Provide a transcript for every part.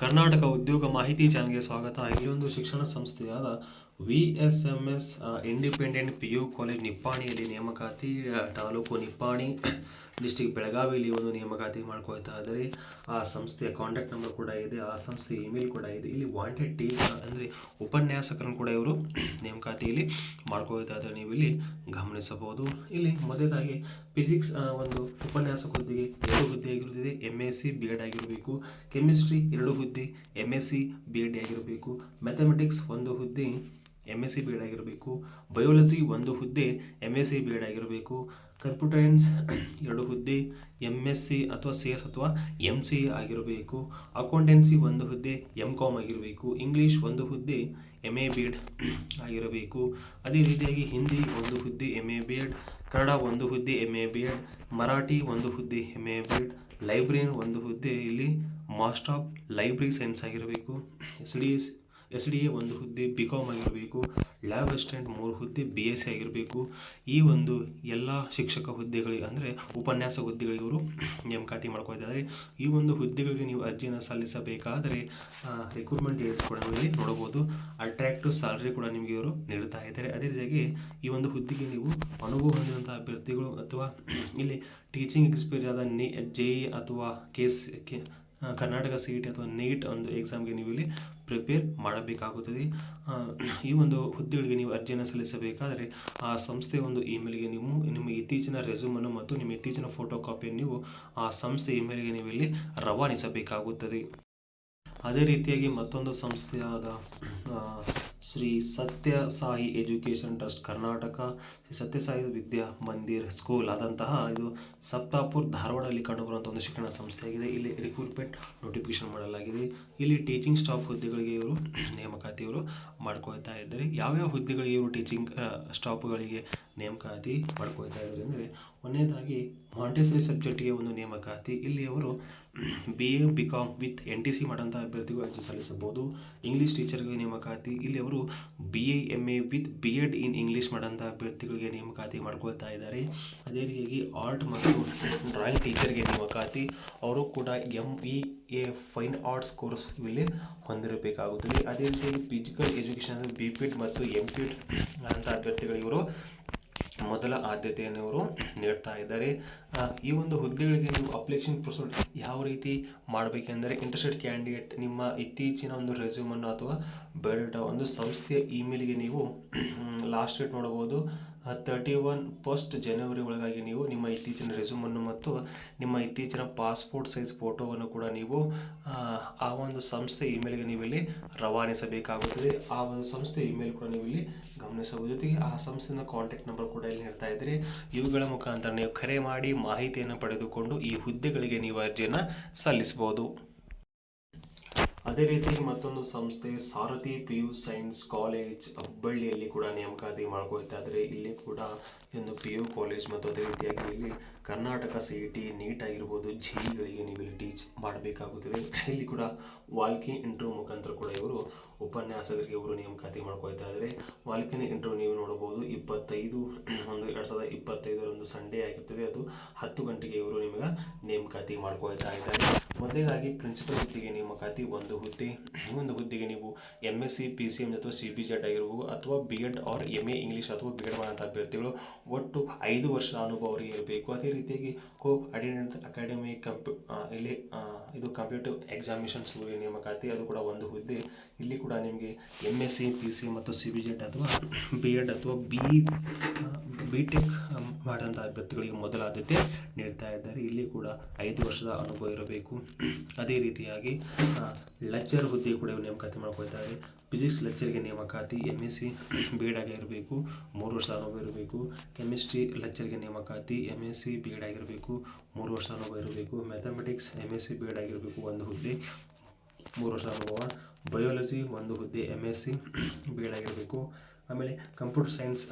ಕರ್ನಾಟಕ ಉದ್ಯೋಗ ಮಾಹಿತಿ ಚಾನಲ್ಗೆ ಸ್ವಾಗತ. ಇಲ್ಲಿ ಒಂದು ಶಿಕ್ಷಣ ಸಂಸ್ಥೆಯಾದ VSMS ಇಂಡಿಪೆಂಡೆಂಟ್ PU ಕಾಲೇಜ್ ನಿಪ್ಪಾಣಿಯಲ್ಲಿ ನೇಮಕಾತಿ, ತಾಲೂಕು ನಿಪ್ಪಾಣಿ, ಡಿಸ್ಟಿಕ್ ಬೆಳಗಾವಿಯಲ್ಲಿ ಒಂದು ನೇಮಕಾತಿ ಮಾಡ್ಕೊಳ್ತಾ ಇದ್ದಾರೆ. ಆ ಸಂಸ್ಥೆಯ ಕಾಂಟ್ಯಾಕ್ಟ್ ನಂಬರ್ ಕೂಡ ಇದೆ, ಆ ಸಂಸ್ಥೆಯ ಇಮೇಲ್ ಕೂಡ ಇದೆ. ಇಲ್ಲಿ ವಾಂಟೆಡ್ ಟೀಮ್ ಅಂದರೆ ಉಪನ್ಯಾಸಕರನ್ನು ಕೂಡ ಇವರು ನೇಮಕಾತಿಯಲ್ಲಿ ಮಾಡ್ಕೊಳ್ತಾ ಇದ್ದಾರೆ, ನೀವು ಇಲ್ಲಿ ಗಮನಿಸಬಹುದು. ಇಲ್ಲಿ ಮೊದಲಾಗಿ ಫಿಸಿಕ್ಸ್ ಒಂದು ಉಪನ್ಯಾಸಕ ಹುದ್ದೆಗೆ 2 ಹುದ್ದೆ ಆಗಿರುತ್ತದೆ, MSc BEd ಆಗಿರಬೇಕು. ಕೆಮಿಸ್ಟ್ರಿ 2 ಹುದ್ದೆ, MSc BEd ಆಗಿರಬೇಕು. ಮ್ಯಾಥಮೆಟಿಕ್ಸ್ 1 ಹುದ್ದೆ, MSc BEd ಆಗಿರಬೇಕು. ಬಯೋಲಜಿ 1 ಹುದ್ದೆ, MSc BEd ಆಗಿರಬೇಕು. ಕಂಪ್ಯೂಟರ್ ಸೈನ್ಸ್ 2 ಹುದ್ದೆ, MSc ಅಥವಾ CS ಅಥವಾ MCA ಆಗಿರಬೇಕು. ಅಕೌಂಟೆನ್ಸಿ 1 ಹುದ್ದೆ, MCOM ಆಗಿರಬೇಕು. ಇಂಗ್ಲೀಷ್ 1 ಹುದ್ದೆ, MA BEd ಆಗಿರಬೇಕು. ಅದೇ ರೀತಿಯಾಗಿ ಹಿಂದಿ 1 ಹುದ್ದೆ, MA BEd. ಕನ್ನಡ 1 ಹುದ್ದೆ, MA BEd. ಮರಾಠಿ 1 ಹುದ್ದೆ, MA BEd. ಲೈಬ್ರರಿಯನ್ 1 ಹುದ್ದೆ, ಇಲ್ಲಿ ಮಾಸ್ಟರ್ ಆಫ್ ಲೈಬ್ರರಿ ಸೈನ್ಸ್ ಆಗಿರಬೇಕು. SDA 1 ಹುದ್ದೆ, BCom ಆಗಿರಬೇಕು. ಲ್ಯಾಬ್ ಅಸಿಸ್ಟೆಂಟ್ 3 ಹುದ್ದೆ, BSc ಆಗಿರಬೇಕು. ಈ ಒಂದು ಎಲ್ಲ ಶಿಕ್ಷಕ ಹುದ್ದೆಗಳಿಗೆ ಅಂದರೆ ಉಪನ್ಯಾಸ ಹುದ್ದೆಗಳಿಗೆ ಇವರು ನೇಮಕಾತಿ ಮಾಡ್ಕೊಳ್ತಿದ್ದಾರೆ. ಈ ಒಂದು ಹುದ್ದೆಗಳಿಗೆ ನೀವು ಅರ್ಜಿಯನ್ನು ಸಲ್ಲಿಸಬೇಕಾದರೆ ರಿಕ್ರೂಟ್ಮೆಂಟ್ ಡೇಟ್ ಕೂಡ ಇಲ್ಲಿ ನೋಡಬಹುದು. ಅಟ್ರಾಕ್ಟಿವ್ ಸ್ಯಾಲರಿ ಕೂಡ ನಿಮಗೆ ಇವರು ನೀಡ್ತಾ ಇದ್ದಾರೆ. ಅದೇ ರೀತಿಯಾಗಿ ಈ ಒಂದು ಹುದ್ದೆಗೆ ನೀವು ಅನುಭವ ಹೊಂದಿದಂಥ ಅಭ್ಯರ್ಥಿಗಳು ಅಥವಾ ಇಲ್ಲಿ ಟೀಚಿಂಗ್ ಎಕ್ಸ್ಪೀರಿಯನ್ಸ್ ಆದ JE ಅಥವಾ ಕರ್ನಾಟಕ CET ಅಥವಾ NEET ಒಂದು ಎಕ್ಸಾಮ್ಗೆ ನೀವು ಇಲ್ಲಿ ಪ್ರಿಪೇರ್ ಮಾಡಬೇಕಾಗುತ್ತದೆ. ಈ ಒಂದು ಹುದ್ದೆಗಳಿಗೆ ನೀವು ಅರ್ಜಿಯನ್ನು ಸಲ್ಲಿಸಬೇಕಾದರೆ ಆ ಸಂಸ್ಥೆಯ ಒಂದು ಇಮೇಲ್ಗೆ ನೀವು ನಿಮ್ಮ ಇತ್ತೀಚಿನ ರೆಸ್ಯೂಮನ್ನು ಮತ್ತು ನಿಮ್ಮ ಇತ್ತೀಚಿನ ಫೋಟೋ ಕಾಪಿಯನ್ನು ನೀವು ಆ ಸಂಸ್ಥೆ ಇಮೇಲ್ಗೆ ನೀವು ಇಲ್ಲಿ ರವಾನಿಸಬೇಕಾಗುತ್ತದೆ. ಅದೇ ರೀತಿಯಾಗಿ ಮತ್ತೊಂದು ಸಂಸ್ಥೆಯಾದ ಶ್ರೀ ಸತ್ಯ ಸಾಯಿ ಎಜುಕೇಷನ್ ಟ್ರಸ್ಟ್ ಕರ್ನಾಟಕ, ಶ್ರೀ ಸತ್ಯ ಸಾಯಿ ವಿದ್ಯಾ ಮಂದಿರ್ ಸ್ಕೂಲ್ ಆದಂತಹ ಇದು ಸಪ್ತಾಪುರ್ ಧಾರವಾಡದಲ್ಲಿ ಕಂಡುಬರುವಂಥ ಒಂದು ಶಿಕ್ಷಣ ಸಂಸ್ಥೆಯಾಗಿದೆ. ಇಲ್ಲಿ ರಿಕ್ರೂಟ್ಮೆಂಟ್ ನೋಟಿಫಿಕೇಶನ್ ಮಾಡಲಾಗಿದೆ. ಇಲ್ಲಿ ಟೀಚಿಂಗ್ ಸ್ಟಾಫ್ ಹುದ್ದೆಗಳಿಗೆ ಇವರು ನೇಮಕಾತಿಯವರು ಮಾಡ್ಕೊಳ್ತಾ ಇದ್ದಾರೆ. ಯಾವ್ಯಾವ ಹುದ್ದೆಗಳಿಗೆ ಇವರು ಟೀಚಿಂಗ್ ಸ್ಟಾಫ್ಗಳಿಗೆ ನೇಮಕಾತಿ ಮಾಡ್ಕೊಳ್ತಾ ಇದ್ದಾರೆ ಅಂದರೆ, ಒಂದನೇದಾಗಿ ಮಾಂಟೆಸರಿ ಸಬ್ಜೆಕ್ಟ್ಗೆ ಒಂದು ನೇಮಕಾತಿ. ಇಲ್ಲಿ ಅವರು BA BCom ವಿತ್ NTC ಮಾಡೋಂಥ ಅಭ್ಯರ್ಥಿಗಳು ಅರ್ಜಿ ಸಲ್ಲಿಸಬಹುದು. ಇಂಗ್ಲೀಷ್ ಟೀಚರ್ಗೆ ನೇಮಕಾತಿ. ಇಲ್ಲಿ ಅವರು BA MA with BEd in English ಮಾಡೋಂಥ ಅಭ್ಯರ್ಥಿಗಳಿಗೆ ನೇಮಕಾತಿ ಮಾಡ್ಕೊಳ್ತಾ ಇದ್ದಾರೆ. ಅದೇ ರೀತಿಯಾಗಿ ಆರ್ಟ್ ಮತ್ತು ಡ್ರಾಯಿಂಗ್ ಟೀಚರ್ಗೆ ನೇಮಕಾತಿ. ಅವರು ಕೂಡ MEA ಫೈನ್ ಆರ್ಟ್ಸ್ ಕೋರ್ಸ್ ಇಲ್ಲಿ ಹೊಂದಿರಬೇಕಾಗುತ್ತದೆ. ಅದೇ ರೀತಿಯಾಗಿ ಫಿಸಿಕಲ್ ಎಜುಕೇಷನ್ BPEd ಮತ್ತು MPEd ಅಂತ ಅಭ್ಯರ್ಥಿಗಳಿಗೆ ಇವರು ಮೊದಲ ಆದ್ಯತೆಯನ್ನು ಇವರು ನೀಡ್ತಾ ಇದ್ದಾರೆ. ಈ ಒಂದು ಹುದ್ದೆಗಳಿಗೆ ನೀವು ಅಪ್ಲಿಕೇಶನ್ ಪ್ರೊಸೀಡ್ ಯಾವ ರೀತಿ ಮಾಡಬೇಕೆಂದರೆ, ಇಂಟ್ರೆಸ್ಟೆಡ್ ಕ್ಯಾಂಡಿಡೇಟ್ ನಿಮ್ಮ ಇತ್ತೀಚಿನ ಒಂದು ರೆಸ್ಯೂಮನ್ನು ಅಥವಾ ಬಯೋಡೇಟಾ ಒಂದು ಸಂಸ್ಥೆಯ ಇಮೇಲ್ಗೆ ನೀವು ಲಾಸ್ಟ್ ಡೇಟ್ ನೋಡಬಹುದು 31 ಜನವರಿ ಒಳಗಾಗಿ ನೀವು ನಿಮ್ಮ ಇತ್ತೀಚಿನ ರೆಸ್ಯೂಮನ್ನು ಮತ್ತು ನಿಮ್ಮ ಇತ್ತೀಚಿನ ಪಾಸ್ಪೋರ್ಟ್ ಸೈಜ್ ಫೋಟೋವನ್ನು ಕೂಡ ನೀವು ಆ ಒಂದು ಸಂಸ್ಥೆ ಇಮೇಲ್ಗೆ ನೀವು ಇಲ್ಲಿ ರವಾನಿಸಬೇಕಾಗುತ್ತದೆ. ಆ ಒಂದು ಸಂಸ್ಥೆ ಇಮೇಲ್ ಕೂಡ ನೀವು ಇಲ್ಲಿ ಗಮನಿಸಬಹುದು. ಜೊತೆಗೆ ಆ ಸಂಸ್ಥೆಯ ಕಾಂಟ್ಯಾಕ್ಟ್ ನಂಬರ್ ಕೂಡ ಇಲ್ಲಿ ನೀಡ್ತಾ ಇದ್ದಾರೆ. ಇವುಗಳ ಮುಖಾಂತರ ನೀವು ಕರೆ ಮಾಡಿ ಮಾಹಿತಿಯನ್ನು ಪಡೆದುಕೊಂಡು ಈ ಹುದ್ದೆಗಳಿಗೆ ನೀವು ಅರ್ಜಿಯನ್ನು ಸಲ್ಲಿಸಬಹುದು. ಅದೇ ರೀತಿ ಮತ್ತೊಂದು ಸಂಸ್ಥೆ ಸಾರಥಿ PU ಸೈನ್ಸ್ ಕಾಲೇಜ್ ಹುಬ್ಬಳ್ಳಿಯಲ್ಲಿ ಕೂಡ ನೇಮಕಾತಿ ಮಾಡ್ಕೊಳ್ತಾ ಇದ್ದಾರೆ. ಇಲ್ಲಿ ಕೂಡ ಒಂದು PU ಕಾಲೇಜ್ ಮತ್ತು ಅದೇ ರೀತಿಯಾಗಿ ಇಲ್ಲಿ ಕರ್ನಾಟಕ CET NEET ಆಗಿರ್ಬೋದು JEEಗಳಿಗೆ ನೀವು ಇಲ್ಲಿ ಟೀಚ್ ಮಾಡಬೇಕಾಗುತ್ತದೆ. ಇಲ್ಲಿ ಕೂಡ ವಾಲ್ಕಿ ಇಂಟರ್ವ್ಯೂ ಮುಖಾಂತರ ಕೂಡ ಇವರು ಉಪನ್ಯಾಸಕರಿಗೆ ಇವರು ನೇಮಕಾತಿ ಮಾಡ್ಕೊಳ್ತಾ ಇದ್ದಾರೆ. ವಾಲ್ಕಿನ ಇಂಟರ್ವ್ಯೂ ನೀವು ನೋಡಬಹುದು 25/1/2025 ಸಂಡೇ ಆಗಿರ್ತದೆ. ಅದು 10 ಗಂಟೆಗೆ ಇವರು ನಿಮಗೆ ನೇಮಕಾತಿ ಮಾಡ್ಕೊಳ್ತಾ ಇದ್ದಾರೆ. ಮೊದಲನೇದಾಗಿ ಪ್ರಿನ್ಸಿಪಲ್ ಹುದ್ದೆಗೆ ನೇಮಕಾತಿ 1 ಹುದ್ದೆ. ಈ ಒಂದು ಹುದ್ದೆಗೆ ನೀವು MSc PCM ಅಥವಾ CBZ ಆಗಿರಬಹುದು ಅಥವಾ BEd ಆರ್ MA ಇಂಗ್ಲೀಷ್ ಅಥವಾ BEd ಮಾಡುವಂಥ ಅಭ್ಯರ್ಥಿಗಳು ಒಟ್ಟು 5 ವರ್ಷ ಅನುಭವ ಅವರಿಗೆ ಇರಬೇಕು. ಅದೇ ರೀತಿಯಾಗಿ ಕೋಆರ್ಡಿನೇಟ್ ಅಕಾಡೆಮಿಕ್ ಇಲ್ಲಿ ಇದು ಕಾಂಪಿಟೇಟಿವ್ ಎಕ್ಸಾಮಿನೇಷನ್ಸ್ ನೇಮಕಾತಿ, ಅದು ಕೂಡ 1 ಹುದ್ದೆ. ಇಲ್ಲಿ ಕೂಡ ನಿಮಗೆ MSc PCM ಮತ್ತು CBZ ಅಥವಾ BEd ಅಥವಾ BTech ಮಾಡುವಂಥ ಅಭ್ಯರ್ಥಿಗಳಿಗೆ ಮೊದಲ ಆದ್ಯತೆ ನೀಡ್ತಾ ಇದ್ದಾರೆ. ಇಲ್ಲಿ ಕೂಡ 5 ವರ್ಷದ ಅನುಭವ ಇರಬೇಕು. ಅದೇ ರೀತಿಯಾಗಿ ಲೆಕ್ಚರ್ ಹುದ್ದೆ ಕೂಡ ನೇಮಕಾತಿ ಮಾಡ್ಕೊಳ್ತಾರೆ. ಫಿಸಿಕ್ಸ್ ಲೆಕ್ಚರ್ಗೆ ನೇಮಕಾತಿ MSc BEd ಆಗಿರಬೇಕು, 3 ವರ್ಷದ ಅನುಭವ ಇರಬೇಕು. ಕೆಮಿಸ್ಟ್ರಿ ಲೆಕ್ಚರ್ಗೆ ನೇಮಕಾತಿ MSc BEd ಆಗಿರಬೇಕು, 3 ವರ್ಷದ ಅನುಭವ ಇರಬೇಕು. ಮ್ಯಾಥಮೆಟಿಕ್ಸ್ MSc BEd ಆಗಿರಬೇಕು, 1 ಹುದ್ದೆ, 3 ವರ್ಷದ ಅನುಭವ. ಬಯೋಲಜಿ 1 ಹುದ್ದೆ, MSc BEd ಆಗಿರಬೇಕು. ಆಮೇಲೆ computer science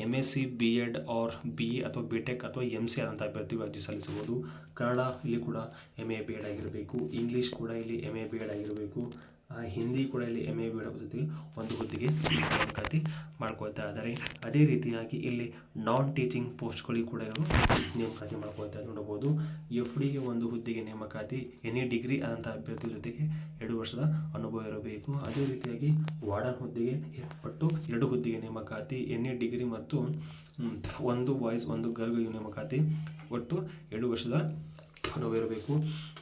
MSc BEd or BE ಅಥವಾ BTech ಅಥವಾ MCA ಆದಂಥ ಅಭ್ಯರ್ಥಿಗಳು ಅರ್ಜಿ ಸಲ್ಲಿಸಬಹುದು. ಕನ್ನಡ ಇಲ್ಲಿ ಕೂಡ MA BEd ಆಗಿರಬೇಕು. ಇಂಗ್ಲೀಷ್ ಕೂಡ ಇಲ್ಲಿ MA BEd ಆಗಿರಬೇಕು. ಹಿಂದಿ ಕೂಡ ಇಲ್ಲಿ MA BEd ಜೊತೆಗೆ ಒಂದು ಹುದ್ದೆಗೆ ನೇಮಕಾತಿ ಮಾಡ್ಕೊಳ್ತಾ ಇದ್ದಾರೆ. ಅದೇ ರೀತಿಯಾಗಿ ಇಲ್ಲಿ ನಾನ್ ಟೀಚಿಂಗ್ ಪೋಸ್ಟ್ಗಳಿಗೆ ಕೂಡ ಇವರು ನೇಮಕಾತಿ ಮಾಡ್ಕೊಳ್ತಾ ಇದ್ದಾರೆ. ನೋಡಬಹುದು FDಗೆ ಒಂದು ಹುದ್ದೆಗೆ ನೇಮಕಾತಿ ಎನಿ ಡಿಗ್ರಿ ಆದಂಥ ಅಭ್ಯರ್ಥಿ ಜೊತೆಗೆ 2 ವರ್ಷದ ಅನುಭವ ಇರಬೇಕು. ಅದೇ ರೀತಿಯಾಗಿ ವಾರ್ಡನ್ ಹುದ್ದೆಗೆ ಒಟ್ಟು 2 ಹುದ್ದೆಗೆ ನೇಮಕಾತಿ ಎನಿ ಡಿಗ್ರಿ ಮತ್ತು ಒಂದು ಬಾಯ್ಸ್ ಒಂದು ಗರ್ಲ್ಗಳಿಗೆ ನೇಮಕಾತಿ ಒಟ್ಟು 2 ವರ್ಷದ ಅನುಭವ ಇರಬೇಕು.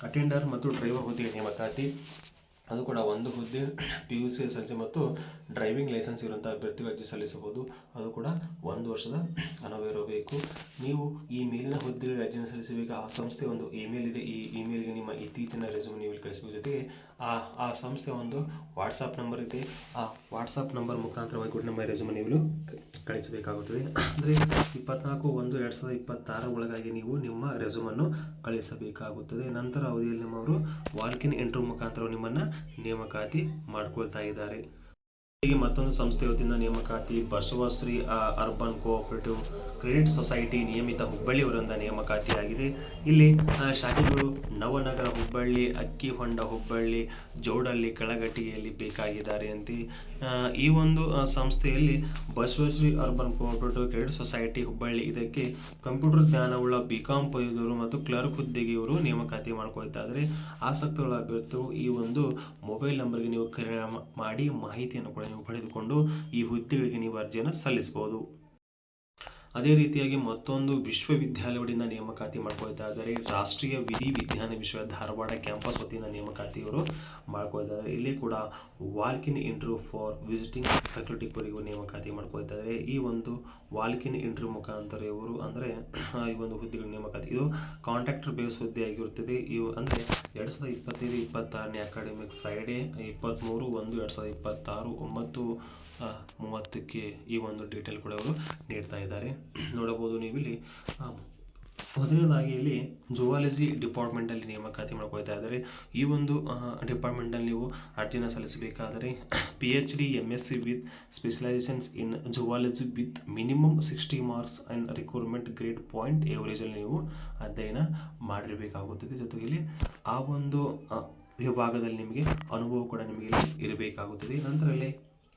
ಅಟೆಂಡರ್ ಮತ್ತು ಡ್ರೈವರ್ ಹುದ್ದೆಗೆ ನೇಮಕಾತಿ ಅದು ಕೂಡ ಒಂದು ಹುದ್ದೆ PUC SSLC ಮತ್ತು ಡ್ರೈವಿಂಗ್ ಲೈಸೆನ್ಸ್ ಇರುವಂಥ ಅಭ್ಯರ್ಥಿಗಳು ಅರ್ಜಿ ಸಲ್ಲಿಸಬಹುದು. ಅದು ಕೂಡ 1 ವರ್ಷದ ಅನುಭವ ಇರಬೇಕು. ನೀವು ಈ ಮೇಲಿನ ಹುದ್ದೆಗಳಿಗೆ ಅರ್ಜಿಯನ್ನು ಸಲ್ಲಿಸಬೇಕು. ಆ ಸಂಸ್ಥೆ ಒಂದು ಇಮೇಲ್ ಇದೆ, ಈ ಇಮೇಲ್ಗೆ ನಿಮ್ಮ ಇತ್ತೀಚಿನ ರೆಸ್ಯೂಮ್ ನೀವು ಕಳಿಸಬೇಕು. ಜೊತೆಗೆ ಆ ಸಂಸ್ಥೆ ಒಂದು ವಾಟ್ಸಪ್ ನಂಬರ್ ಇದೆ, ಆ ವಾಟ್ಸಪ್ ನಂಬರ್ ಮುಖಾಂತರವಾಗಿ ಕೂಡ ನಮ್ಮ ರೆಸ್ಯೂಮ್ ನೀವು ಕಳಿಸಬೇಕಾಗುತ್ತದೆ. ಅಂದರೆ 24/1/2026 ಒಳಗಾಗಿ ನೀವು ನಿಮ್ಮ ರೆಸ್ಯೂಮನ್ನು ಕಳಿಸಬೇಕಾಗುತ್ತದೆ. ನಂತರ ಅವಧಿಯಲ್ಲಿ ನಿಮ್ಮವರು ವಾಲ್ಕ್-ಇನ್ ಇಂಟರ್ವ್ಯೂ ಮುಖಾಂತರ ನಿಮ್ಮನ್ನು ನೇಮಕಾತಿ ಮಾಡ್ಕೊಳ್ತಾ ಇದ್ದಾರೆ. ಹೀಗೆ ಮತ್ತೊಂದು ಸಂಸ್ಥೆ ವತಿಯಿಂದ ನೇಮಕಾತಿ Basavashree urban cooperative credit society ನಿಯಮಿತ ಹುಬ್ಬಳ್ಳಿ ಅವರಿಂದ ನೇಮಕಾತಿಯಾಗಿದೆ. ಇಲ್ಲಿ ಶಾಖೆಗಳು ನವನಗರ ಹುಬ್ಬಳ್ಳಿ, ಅಕ್ಕಿಹೊಂಡ ಹುಬ್ಬಳ್ಳಿ, ಜೋಡಳ್ಳಿ, ಕೆಳಗಟ್ಟಿಗೆಯಲ್ಲಿ ಬೇಕಾಗಿದ್ದಾರೆ ಅಂತ. ಈ ಒಂದು ಸಂಸ್ಥೆಯಲ್ಲಿ Basavashree urban cooperative credit society Hubballi ಇದಕ್ಕೆ ಕಂಪ್ಯೂಟರ್ ಜ್ಞಾನವುಳ್ಳ BCom ಪದವೀಧರರು ಮತ್ತು ಕ್ಲರ್ಕ್ ಹುದ್ದೆಗೆ ಇವರು ನೇಮಕಾತಿ ಮಾಡ್ಕೊಳ್ತಾ ಇದ್ದಾರೆ. ಆಸಕ್ತರುಗಳ ಅಭ್ಯರ್ಥಿಗಳು ಈ ಒಂದು ಮೊಬೈಲ್ ನಂಬರ್ಗೆ ನೀವು ಕರೆ ಮಾಡಿ ಮಾಹಿತಿಯನ್ನು ಕೂಡ ನೀವು ಪಡೆದುಕೊಂಡು ಈ ಹುದ್ದೆಗಳಿಗೆ ನೀವು ಅರ್ಜಿಯನ್ನು ಸಲ್ಲಿಸಬಹುದು. ಅದೇ ರೀತಿಯಾಗಿ ಮತ್ತೊಂದು ವಿಶ್ವವಿದ್ಯಾಲಯದಿಂದ ನೇಮಕಾತಿ ಮಾಡ್ಕೊಳ್ತಾ ಇದ್ದಾರೆ. ರಾಷ್ಟ್ರೀಯ ವಿಧಿ ವಿಜ್ಞಾನ ವಿಶ್ವವಿದ್ಯಾಲಯ ಧಾರವಾಡ ಕ್ಯಾಂಪಸ್ ವತಿಯಿಂದ ನೇಮಕಾತಿ ಇವರು ಮಾಡ್ಕೊಳ್ತಾ ಇದ್ದಾರೆ. ಇಲ್ಲಿ ಕೂಡ ವಾಲ್ಕ್-ಇನ್ ಇಂಟರ್ವ್ಯೂ ಫಾರ್ ವಿಸಿಟಿಂಗ್ ಫ್ಯಾಕಲ್ಟಿವರೆಗೂ ನೇಮಕಾತಿ ಮಾಡ್ಕೊಳ್ತಾ ಇದ್ದಾರೆ. ಈ ಒಂದು ವಾಲ್ಕ್-ಇನ್ ಇಂಟರ್ವ್ಯೂ ಮುಖಾಂತರ ಇವರು ಅಂದರೆ ಈ ಒಂದು ಹುದ್ದೆಗಳ ನೇಮಕಾತಿ ಇದು ಕಾಂಟ್ರಾಕ್ಟರ್ ಬೇಸ್ ಹುದ್ದೆ ಆಗಿರುತ್ತದೆ. ಇವು ಅಂದರೆ 2025-26ನೇ ಅಕಾಡೆಮಿಕ್ ಫ್ರೈಡೇ 23/1/2026 9:30ಕ್ಕೆ ಈ ಒಂದು ಡೀಟೇಲ್ ಕೂಡ ಅವರು ನೀಡ್ತಾ ಇದ್ದಾರೆ. ನೋಡಬಹುದು ನೀವು ಇಲ್ಲಿ ಮೊದಲನೇದಾಗಿ ಇಲ್ಲಿ ಜುವಾಲಜಿ ಡಿಪಾರ್ಟ್ಮೆಂಟಲ್ಲಿ ನೇಮಕಾತಿ ಮಾಡ್ಕೊಳ್ತಾ ಇದ್ದಾರೆ. ಈ ಒಂದು ಡಿಪಾರ್ಟ್ಮೆಂಟಲ್ಲಿ ನೀವು ಅರ್ಜಿನ ಸಲ್ಲಿಸಬೇಕಾದರೆ PhD MSc with specialisations in zoology with minimum 60 marks and requirement grade point ಎವರೇಜಲ್ಲಿ ನೀವು ಅಧ್ಯಯನ ಮಾಡಿರಬೇಕಾಗುತ್ತದೆ. ಜೊತೆಗೆ ಆ ಒಂದು ವಿಭಾಗದಲ್ಲಿ ನಿಮಗೆ ಅನುಭವ ಕೂಡ ನಿಮಗೆ ಇರಬೇಕಾಗುತ್ತದೆ. ನಂತರಲ್ಲೇ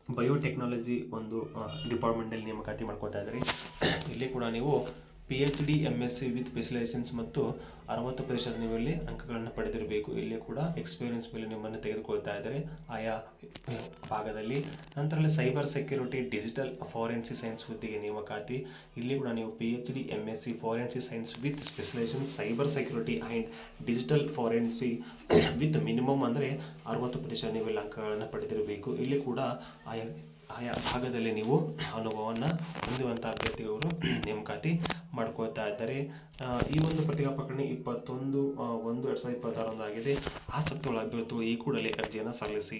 ಬಯೋಟೆಕ್ನಾಲಜಿ ಒಂದು ಡಿಪಾರ್ಟ್ಮೆಂಟಲ್ಲಿ ನೇಮಕಾತಿ ಮಾಡ್ಕೊಳ್ತಾ ಇದ್ದಾರೆ. ಇಲ್ಲಿ ಕೂಡ ನೀವು PhD MSc ವಿತ್ ಸ್ಪೆಷಲೈಸೇಷನ್ಸ್ ಮತ್ತು 60% ನೀವು ಇಲ್ಲಿ ಅಂಕಗಳನ್ನು ಪಡೆದಿರಬೇಕು. ಇಲ್ಲಿ ಕೂಡ ಎಕ್ಸ್ಪೀರಿಯನ್ಸ್ ಮೇಲೆ ನಿಮ್ಮನ್ನು ತೆಗೆದುಕೊಳ್ತಾ ಇದ್ದಾರೆ ಆಯಾ ಭಾಗದಲ್ಲಿ. ನಂತರ cyber security digital forensic science ಹುದ್ದೆಗೆ ನೇಮಕಾತಿ. ಇಲ್ಲಿ ಕೂಡ ನೀವು PhD MSc forensic science with specialisation cyber security and digital forensic with minimum ಅಂದರೆ 60% ನೀವು ಇಲ್ಲಿ ಅಂಕಗಳನ್ನು ಪಡೆದಿರಬೇಕು. ಇಲ್ಲಿ ಕೂಡ ಆಯಾ ಭಾಗದಲ್ಲಿ ನೀವು ಅನುಭವವನ್ನು ಹೊಂದುವಂಥ ಅಭ್ಯರ್ಥಿಗಳು ನೇಮಕಾತಿ ಮಾಡ್ಕೊಳ್ತಾ ಇದ್ದಾರೆ. ಈ ಒಂದು ಪತ್ರಿಕಾ ಪ್ರಕಟಣೆ 21/1/2026 ಆಗಿದೆ. ಆಸಕ್ತಿಗಳ ಅಭ್ಯರ್ಥಿಗಳು ಈ ಕೂಡಲೇ ಅರ್ಜಿಯನ್ನು ಸಲ್ಲಿಸಿ.